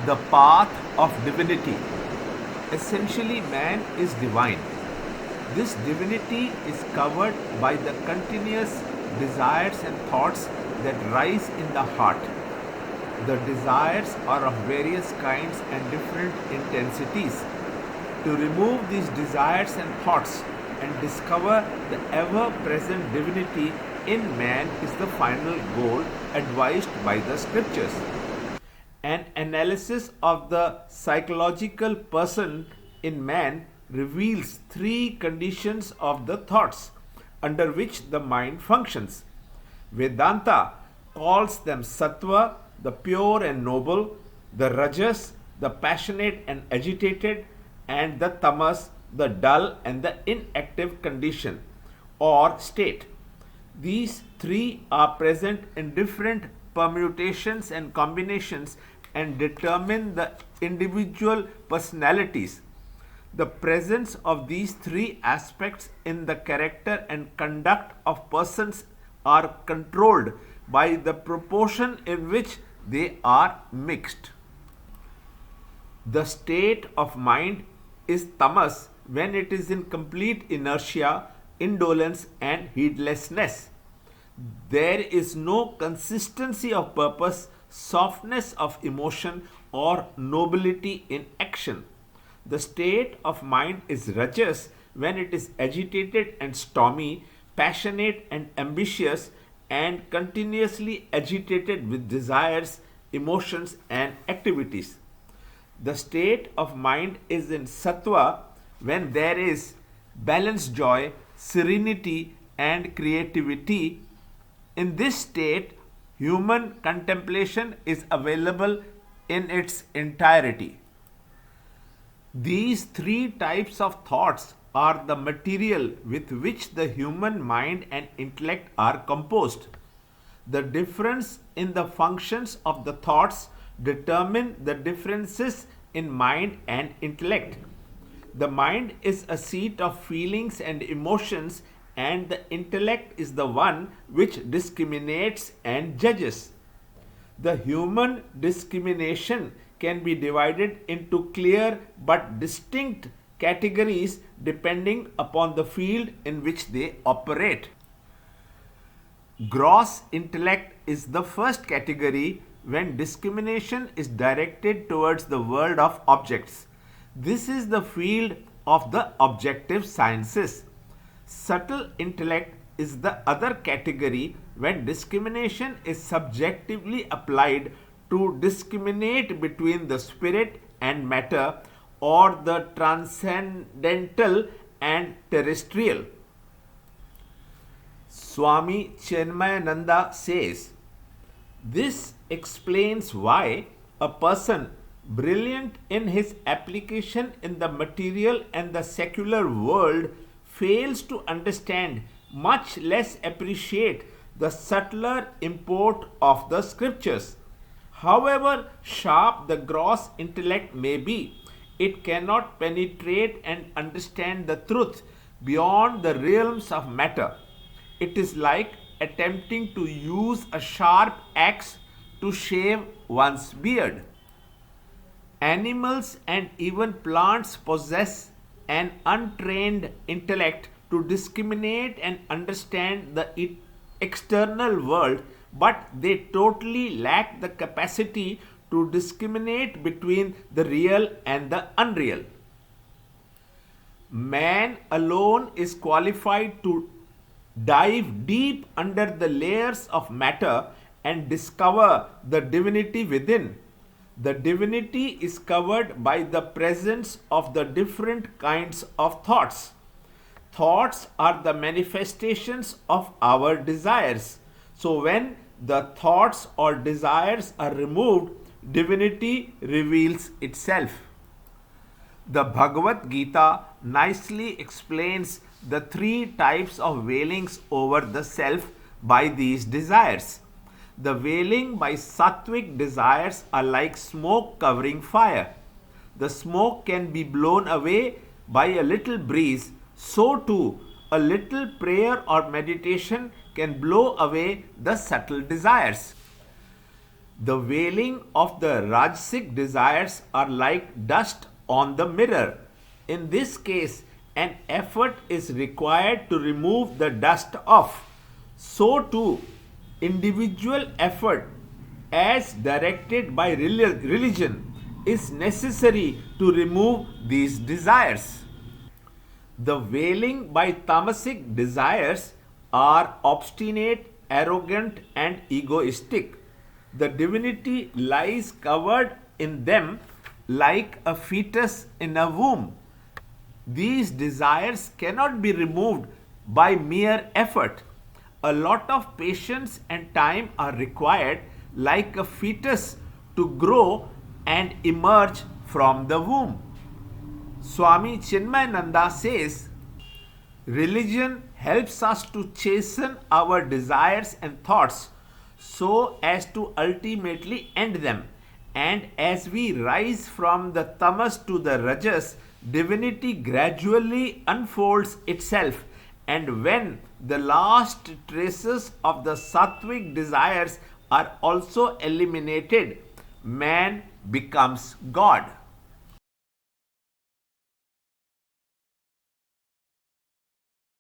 The path of divinity. Essentially, man is divine. This divinity is covered by the continuous desires and thoughts that rise in the heart. The desires are of various kinds and different intensities. To remove these desires and thoughts and discover the ever present divinity in man is the final goal advised by the scriptures. An analysis of the psychological person in man reveals three conditions of the thoughts under which the mind functions. Vedanta calls them sattva, the pure and noble, the rajas, the passionate and agitated, and the tamas, the dull and the inactive condition or state. These three are present in different permutations and combinations and determine the individual personalities. The presence of these three aspects in the character and conduct of persons are controlled by the proportion in which they are mixed. The state of mind is tamas when it is in complete inertia, indolence, and heedlessness. There is no consistency of purpose, softness of emotion, or nobility in action. The state of mind is rajas when it is agitated and stormy, passionate and ambitious, and continuously agitated with desires, emotions, and activities. The state of mind is in sattva when there is balanced joy, serenity, and creativity. In this state, human contemplation is available in its entirety. These three types of thoughts are the material with which the human mind and intellect are composed. The difference in the functions of the thoughts determine the differences in mind and intellect. The mind is a seat of feelings and emotions, and the intellect is the one which discriminates and judges. The human discrimination can be divided into clear but distinct categories depending upon the field in which they operate. Gross intellect is the first category when discrimination is directed towards the world of objects. This is the field of the objective sciences. Subtle intellect is the other category when discrimination is subjectively applied to discriminate between the spirit and matter or the transcendental and terrestrial. Swami Chenmayananda says, this explains why a person brilliant in his application in the material and the secular world fails to understand, much less appreciate, the subtler import of the scriptures. However sharp the gross intellect may be, it cannot penetrate and understand the truth beyond the realms of matter. It is like attempting to use a sharp axe to shave one's beard. Animals and even plants possess an untrained intellect to discriminate and understand the external world, but they totally lack the capacity to discriminate between the real and the unreal. Man alone is qualified to dive deep under the layers of matter and discover the divinity within. The divinity is covered by the presence of the different kinds of thoughts. Thoughts are the manifestations of our desires. So, when the thoughts or desires are removed, divinity reveals itself. The Bhagavad Gita nicely explains the three types of wailings over the self by these desires. The wailing by sattvic desires are like smoke covering fire. The smoke can be blown away by a little breeze, so too a little prayer or meditation can blow away the subtle desires. The veiling of the Rajasic desires are like dust on the mirror. In this case, an effort is required to remove the dust off. So too, individual effort as directed by religion is necessary to remove these desires. The veiling by tamasic desires are obstinate, arrogant, and egoistic. The divinity lies covered in them like a fetus in a womb. These desires cannot be removed by mere effort. A lot of patience and time are required, like a fetus, to grow and emerge from the womb. Swami Chinmayananda says, religion helps us to chasten our desires and thoughts so as to ultimately end them. And as we rise from the tamas to the rajas, divinity gradually unfolds itself. And when the last traces of the sattvic desires are also eliminated, man becomes God.